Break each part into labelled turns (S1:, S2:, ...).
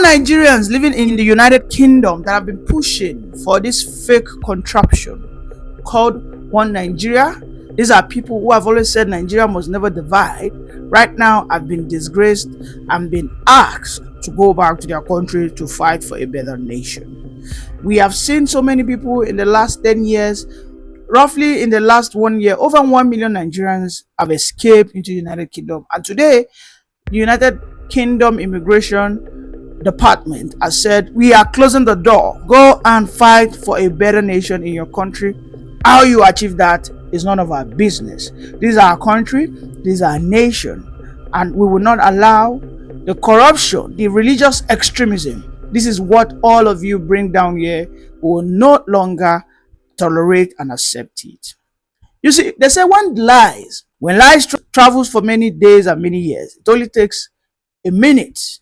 S1: Nigerians living in the United Kingdom that have been pushing for this fake contraption called One Nigeria. These are people who have always said Nigeria must never divide. Right now, have been disgraced and been asked to go back to their country to fight for a better nation. We have seen so many people in the last 10 years, roughly in the last 1 year, over 1 million Nigerians have escaped into the United Kingdom. And today, the United Kingdom Immigration Department has said, we are closing the door. Go and fight for a better nation in your country. How you achieve that is none of our business. This is our country, this is our nation, and we will not allow the corruption, the religious extremism. This is what all of you bring down here. We will no longer tolerate and accept it. You see, they say when lies travels for many days and many years, it only takes a minute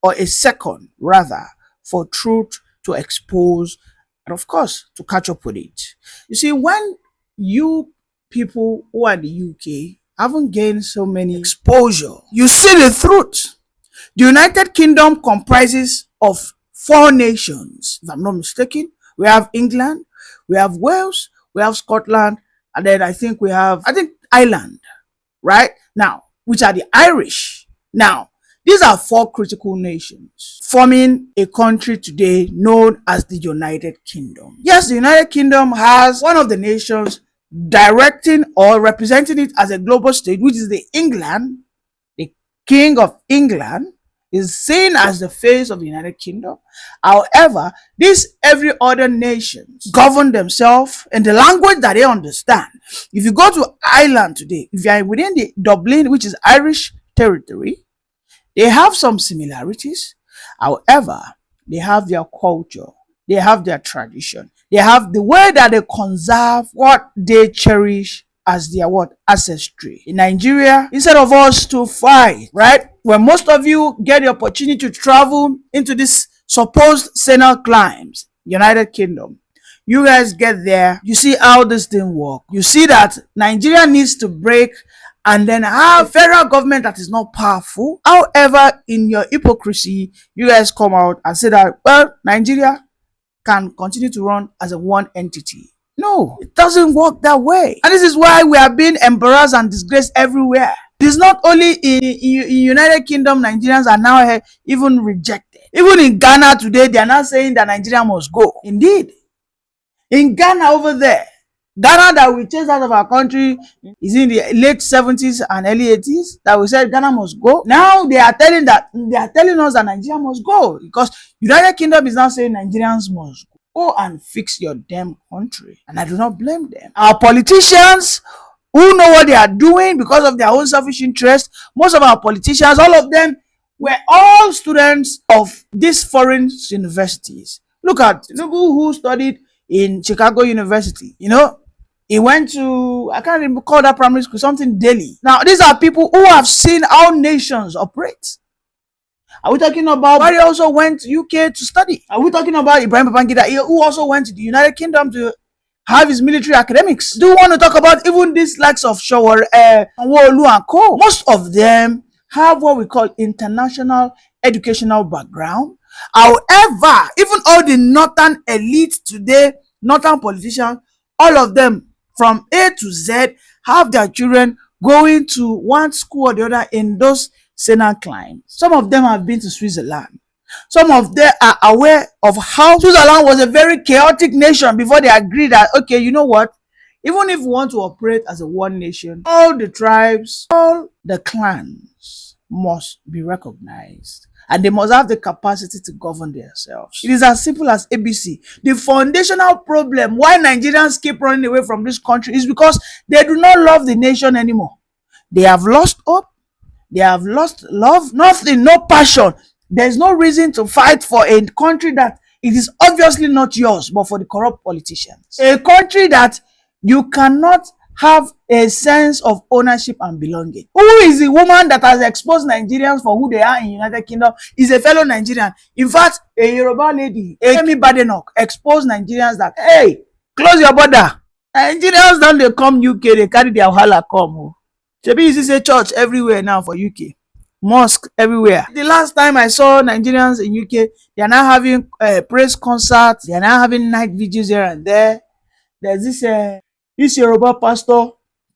S1: or a second rather for truth to expose and of course to catch up with it. You see, when you people who are in the UK haven't gained so many exposure, you see the truth. The United Kingdom comprises of 4 nations, if I'm not mistaken. We have England, we have Wales, we have Scotland, and then I think Ireland, right? Now, which are the Irish. Now, these are 4 critical nations forming a country today known as the United Kingdom. Yes, the United Kingdom has one of the nations directing or representing it as a global state, which is the England. The King of England is seen as the face of the United Kingdom. However, every other nations govern themselves in the language that they understand. If you go to Ireland today, if you are within the Dublin, which is Irish territory, they have some similarities. However, they have their culture, they have their tradition, they have the way that they conserve what they cherish as their ancestry. In Nigeria, instead of us to fight, right, when most of you get the opportunity to travel into this supposed senile climes, United Kingdom, you guys get there, you see how this thing works. You see that Nigeria needs to break and then have a federal government that is not powerful. However, in your hypocrisy, you guys come out and say that, well, Nigeria can continue to run as a one entity. No, it doesn't work that way. And this is why we are being embarrassed and disgraced everywhere. It is not only in United Kingdom, Nigerians are now even rejected. Even in Ghana today, they are now saying that Nigeria must go. Indeed. In Ghana over there, Ghana that we chased out of our country is in the late 70s and early 80s that we said Ghana must go. Now they are telling us that Nigeria must go because United Kingdom is now saying Nigerians must go and fix your damn country. And I do not blame them. Our politicians who know what they are doing because of their own selfish interest, most of our politicians, all of them were all students of these foreign universities. Look who studied in Chicago University, he went to, I can't even call that primary school, something Delhi. Now, these are people who have seen how nations operate. Are we talking about Barry also went to UK to study? Are we talking about Ibrahim Babangida who also went to the United Kingdom to have his military academics? Do you want to talk about even these likes of Shawar, Nwolu and Co? Most of them have what we call international educational background. However, even all the northern elite today, northern politicians, all of them from A to Z have their children going to one school or the other in those senile climes. Some of them have been to Switzerland. Some of them are aware of how Switzerland was a very chaotic nation before they agreed that, okay, you know what? Even if we want to operate as a one nation, all the tribes, all the clans must be recognized. And they must have the capacity to govern themselves. It is as simple as ABC. The foundational problem why Nigerians keep running away from this country is because they do not love the nation anymore. They have lost hope. They have lost love. Nothing, no passion. There's no reason to fight for a country that it is obviously not yours, but for the corrupt politicians. A country that you cannot have a sense of ownership and belonging. Who is the woman that has exposed Nigerians for who they are in United Kingdom is a fellow Nigerian. In fact, a Yoruba lady, Amy Badenok, exposed Nigerians that, hey, close your border. Nigerians don't they come UK, they carry their wahala come. Shebi is a church everywhere now for UK. mosque everywhere. The last time I saw Nigerians in UK, they are now having praise concerts. They are now having night vigils here and there. There's this Yoruba pastor,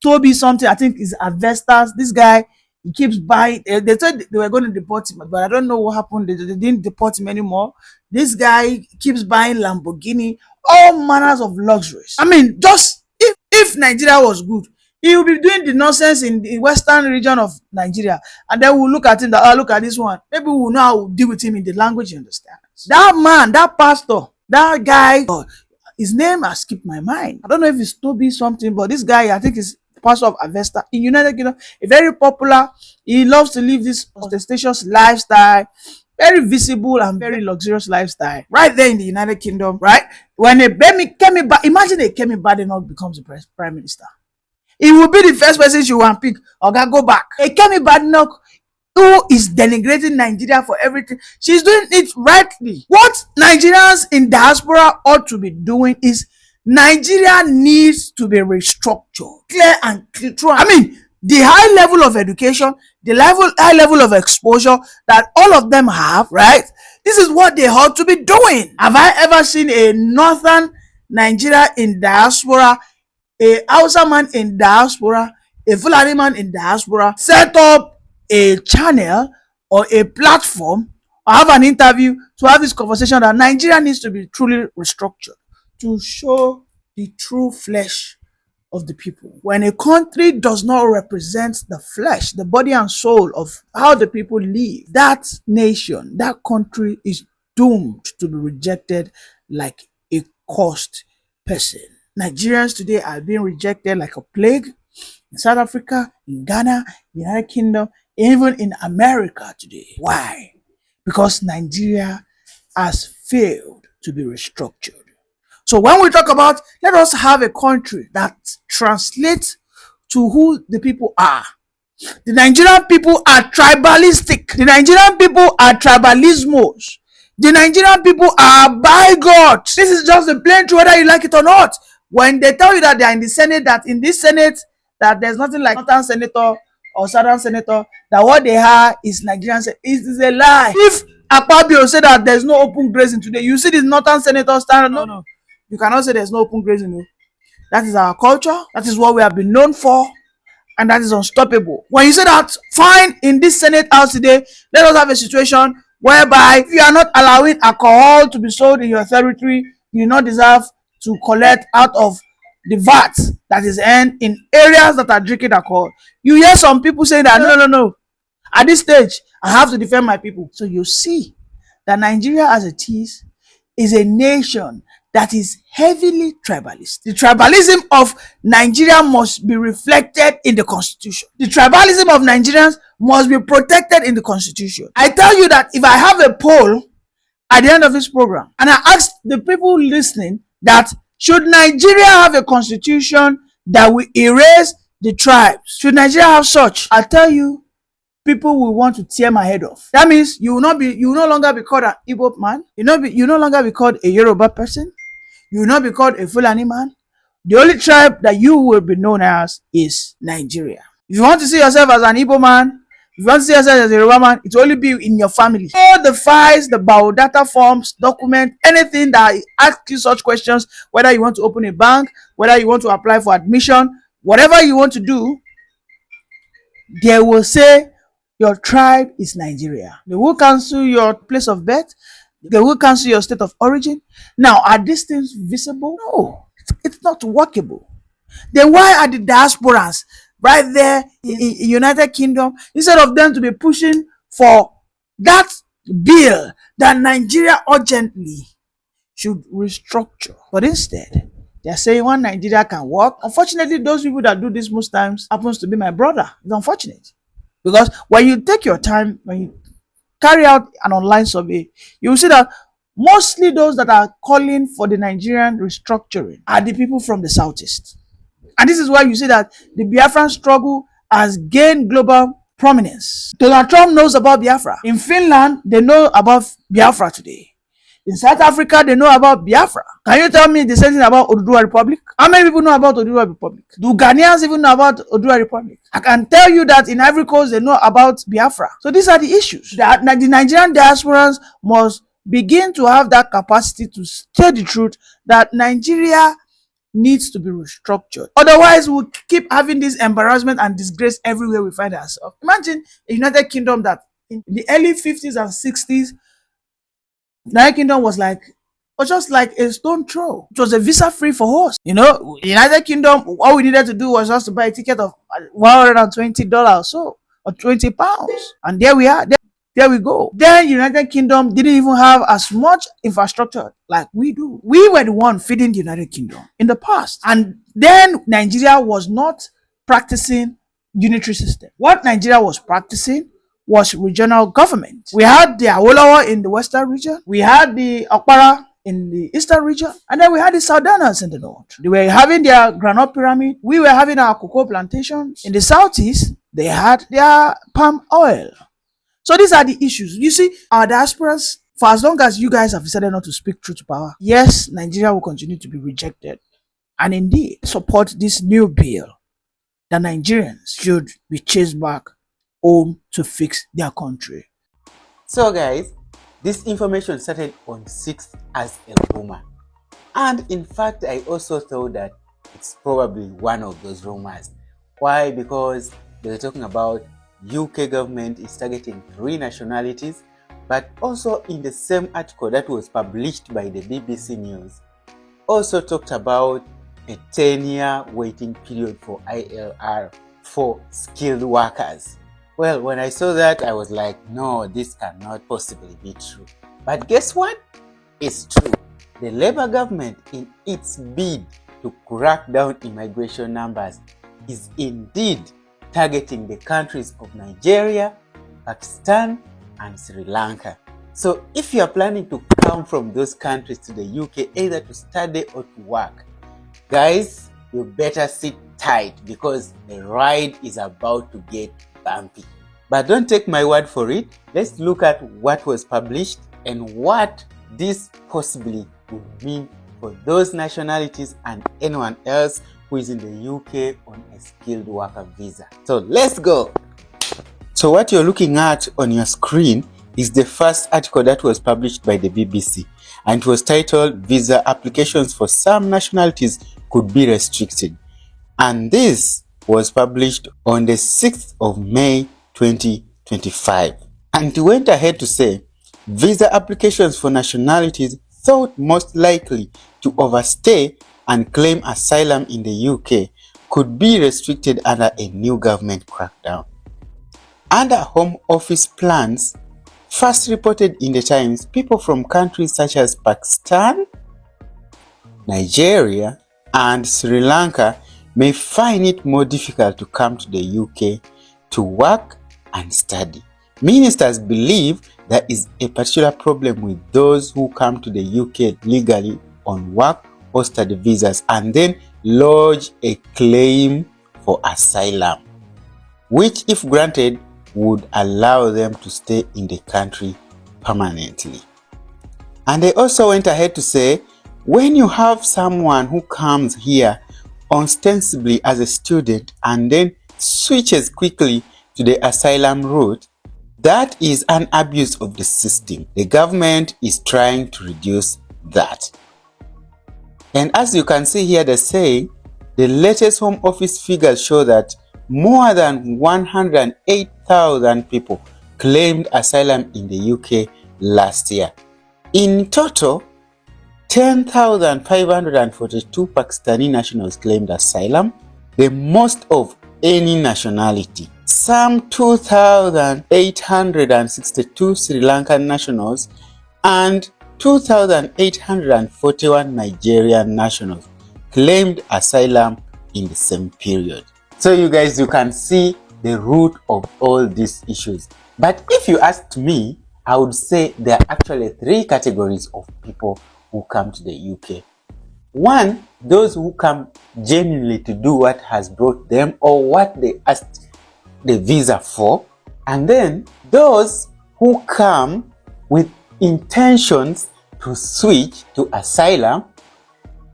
S1: Toby something, I think is Avestas. This guy, he keeps buying. They said they were going to deport him, but I don't know what happened. They didn't deport him anymore. This guy keeps buying Lamborghini, all manners of luxuries. I mean, just if Nigeria was good, he will be doing the nonsense in the western region of Nigeria, and then we'll look at him. That look at this one. Maybe we'll know how to deal with him in the language he understands. That man, that pastor, that guy. His name has skipped my mind. I don't know if it's Toby something, but this guy, I think, is pastor of Avesta in United Kingdom. A very popular. He loves to live this ostentatious lifestyle, very visible and very luxurious lifestyle, right there in the United Kingdom. Right when a Kemi, imagine a Kemi Badenoch becomes the prime minister. He will be the first person she will pick. Oga, go back. A Kemi Badenoch who is denigrating Nigeria for everything. She's doing it rightly. What Nigerians in diaspora ought to be doing is Nigeria needs to be restructured. Clear and true. I mean, the high level of education, the high level of exposure that all of them have, right? This is what they ought to be doing. Have I ever seen a northern Nigeria in diaspora, a Hausa man in diaspora, a Fulani man in diaspora set up a channel or a platform or have an interview to have this conversation that Nigeria needs to be truly restructured to show the true flesh of the people? When a country does not represent the flesh, the body and soul of how the people live, that nation, that country is doomed to be rejected like a cursed person. Nigerians today are being rejected like a plague in South Africa, in Ghana, United Kingdom, even in America today. Why? Because Nigeria has failed to be restructured. So when we talk about, let us have a country that translates to who the people are. The Nigerian people are tribalistic. The Nigerian people are tribalismos. The Nigerian people are by God. This is just the plain truth, whether you like it or not. When they tell you that they are in the Senate, that in this Senate, that there's nothing like northern senator or southern senator, that what they are is Nigerians, it is a lie. If Akpabio said that there's no open grazing today, you see this northern senator stand. No. You cannot say there's no open grazing. No. That is our culture. That is what we have been known for. And that is unstoppable. When you say that, fine, in this Senate House today, let us have a situation whereby if you are not allowing alcohol to be sold in your territory, you do not deserve to collect out of the VAT that is earned in areas that are drinking alcohol. You hear some people saying that no. At this stage, I have to defend my people. So you see that Nigeria as it is a nation that is heavily tribalist. The tribalism of Nigeria must be reflected in the constitution. The tribalism of Nigerians must be protected in the constitution. I tell you that if I have a poll at the end of this program and I ask the people listening that should Nigeria have a constitution that will erase the tribes, should Nigeria have such, I tell you, people will want to tear my head off. That means you will no longer be called an Igbo man. You no longer be called a Yoruba person. You will not be called a Fulani man. The only tribe that you will be known as is Nigeria. If you want to see yourself as an Igbo man, if you want to see yourself as a Yoruba man, it will only be in your family. All the files, the biodata forms, document, anything that asks you such questions, whether you want to open a bank, whether you want to apply for admission, whatever you want to do, they will say your tribe is Nigeria. They will cancel your place of birth. They will cancel your state of origin. Now, are these things visible? No, it's not workable. Then why are the diasporans right there in United Kingdom, instead of them to be pushing for that bill that Nigeria urgently should restructure, but instead they're saying one Nigeria can work? Unfortunately, those people that do this most times happens to be my brother. It's unfortunate, because when you take your time, when you carry out an online survey, you will see that mostly those that are calling for the Nigerian restructuring are the people from the southeast. And this is why you see that the Biafran struggle has gained global prominence. Donald Trump knows about Biafra. In Finland, they know about Biafra today. In South Africa, they know about Biafra. Can you tell me the same thing about Oduduwa Republic? How many people know about Oduduwa Republic? Do Ghanaians even know about Oduduwa Republic? I can tell you that in Ivory Coast, they know about Biafra. So these are the issues. The Nigerian diasporans must begin to have that capacity to say the truth that Nigeria needs to be restructured. Otherwise, we'll keep having this embarrassment and disgrace everywhere we find ourselves. Imagine a United Kingdom that in the early 50s and 60s, the United Kingdom was just like a stone throw. It was a visa free for us. The United Kingdom, all we needed to do was just to buy a ticket of $120 so, or £20. And there we are. There we go. Then United Kingdom didn't even have as much infrastructure like we do. We were the one feeding the United Kingdom in the past. And then Nigeria was not practicing unitary system. What Nigeria was practicing was regional government. We had the Awolowo in the western region. We had the Okpara in the eastern region. And then we had the Southerners in the north. They were having their granite pyramid. We were having our cocoa plantations. In the southeast, they had their palm oil. So these are the issues. You see, our diasporas, for as long as you guys have decided not to speak truth to power, yes, Nigeria will continue to be rejected. And indeed, support this new bill that Nigerians should be chased back home to fix their country.
S2: So guys, this information started on 6th as a rumor. And in fact, I also thought that it's probably one of those rumors. Why? Because they were talking about UK government is targeting 3 nationalities, but also in the same article that was published by the BBC News, also talked about a 10-year waiting period for ILR for skilled workers. Well, when I saw that, I was like, no, this cannot possibly be true. But guess what? It's true. The Labour government, in its bid to crack down immigration numbers, is indeed targeting the countries of Nigeria, Pakistan, and Sri Lanka. So if you are planning to come from those countries to the UK, either to study or to work, guys, you better sit tight because the ride is about to get bumpy. But don't take my word for it. Let's look at what was published and what this possibly would mean for those nationalities and anyone else who is in the UK on a skilled worker visa. So let's go. So what you're looking at on your screen is the first article that was published by the BBC, and it was titled "Visa Applications for Some Nationalities Could Be Restricted." And this was published on the 6th of May 2025. And it went ahead to say, visa applications for nationalities thought most likely to overstay and claim asylum in the UK could be restricted under a new government crackdown. Under Home Office plans, first reported in the Times, people from countries such as Pakistan, Nigeria, and Sri Lanka may find it more difficult to come to the UK to work and study. Ministers believe there is a particular problem with those who come to the UK legally on work or study visas and then lodge a claim for asylum, which if granted would allow them to stay in the country permanently. And they also went ahead to say, when you have someone who comes here ostensibly as a student and then switches quickly to the asylum route, that is an abuse of the system. The government is trying to reduce that. And as you can see here, they say the latest Home Office figures show that more than 108,000 people claimed asylum in the UK last year. In total, 10,542 Pakistani nationals claimed asylum, the most of any nationality. Some 2,862 Sri Lankan nationals and 2,841 Nigerian nationals claimed asylum in the same period. So you guys, you can see the root of all these issues. But if you asked me, I would say there are actually 3 categories of people who come to the UK. One, those who come genuinely to do what has brought them or what they asked the visa for. And then those who come with intentions to switch to asylum,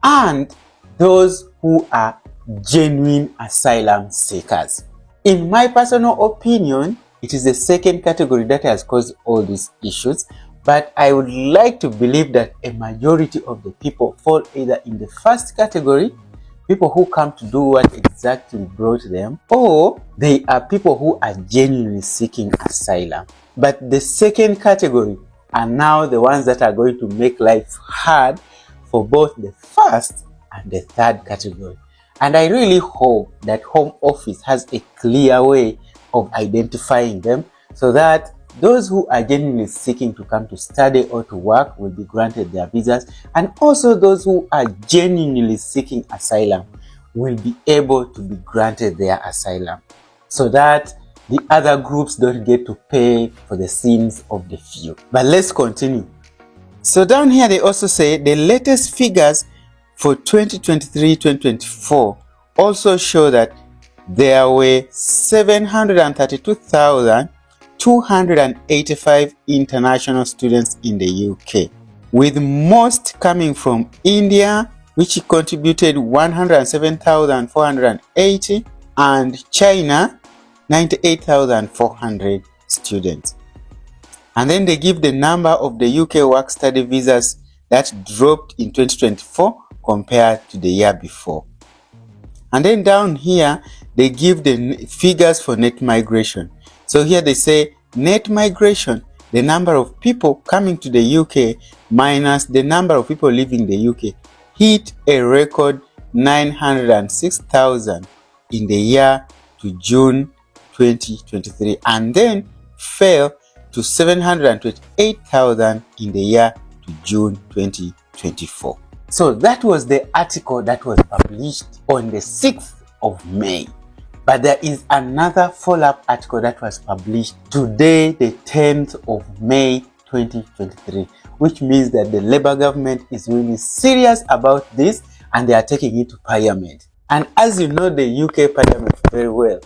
S2: and those who are genuine asylum seekers. In my personal opinion, it is the second category that has caused all these issues, but I would like to believe that a majority of the people fall either in the first category, people who come to do what exactly brought them, or they are people who are genuinely seeking asylum. But the second category are now the ones that are going to make life hard for both the first and the third category. And I really hope that Home Office has a clear way of identifying them, so that those who are genuinely seeking to come to study or to work will be granted their visas, and also those who are genuinely seeking asylum will be able to be granted their asylum, so that the other groups don't get to pay for the sins of the few. But let's continue. So down here they also say the latest figures for 2023-2024 also show that there were 732,285 international students in the UK, with most coming from India, which contributed 107,480, and China, 98,400 students. And then they give the number of the UK work-study visas that dropped in 2024 compared to the year before. And then down here, they give the figures for net migration. So here they say net migration, the number of people coming to the UK minus the number of people leaving the UK, hit a record 906,000 in the year to June 2023, and then fell to 728,000 in the year to June 2024. So that was the article that was published on the 6th of May. But there is another follow-up article that was published today, the 10th of May 2023, which means that the Labour government is really serious about this and they are taking it to Parliament. And as you know the UK Parliament very well,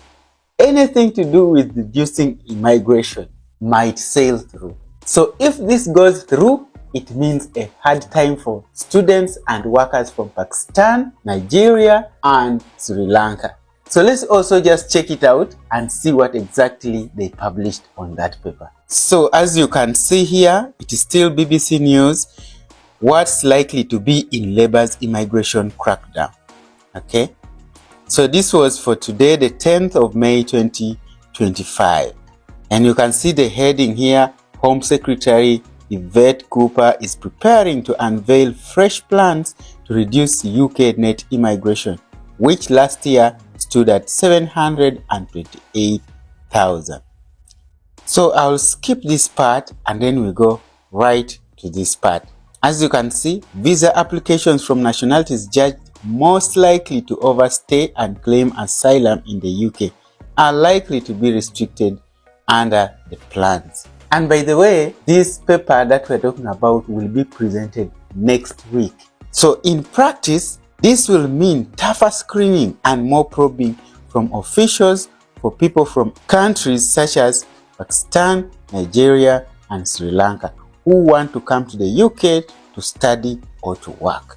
S2: anything to do with reducing immigration might sail through. So if this goes through, it means a hard time for students and workers from Pakistan, Nigeria, and Sri Lanka. So let's also just check it out and see what exactly they published on that paper. So as you can see here, it is still BBC News. What's likely to be in Labour's immigration crackdown? Okay. So this was for today, the 10th of May 2025. And you can see the heading here, Home Secretary Yvette Cooper is preparing to unveil fresh plans to reduce UK net immigration, which last year stood at 728,000. So I'll skip this part and then we go right to this part. As you can see, visa applications from nationalities judged most likely to overstay and claim asylum in the UK are likely to be restricted under the plans. And by the way, this paper that we're talking about will be presented next week. So in practice, this will mean tougher screening and more probing from officials for people from countries such as Pakistan, Nigeria, and Sri Lanka who want to come to the UK to study or to work.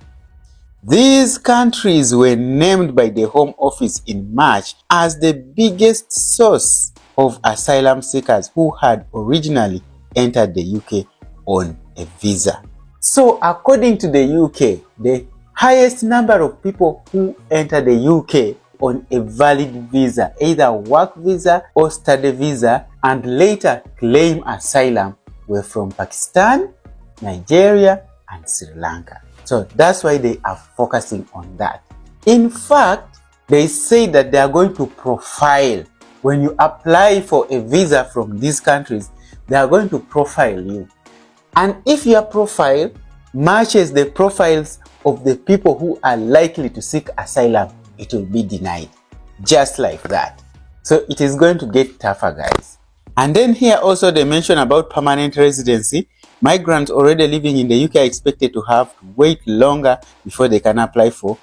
S2: These countries were named by the Home Office in March as the biggest source of asylum seekers who had originally entered the UK on a visa. So according to the UK, the highest number of people who enter the UK on a valid visa, either work visa or study visa, and later claim asylum were from Pakistan, Nigeria, and Sri Lanka. So that's why they are focusing on that. In fact, they say that they are going to profile. When you apply for a visa from these countries, they are going to profile you. And if your profile matches the profiles of the people who are likely to seek asylum, it will be denied. Just like that. So it is going to get tougher, guys. And then here also they mention about permanent residency. Migrants already living in the UK are expected to have to wait longer before they can apply for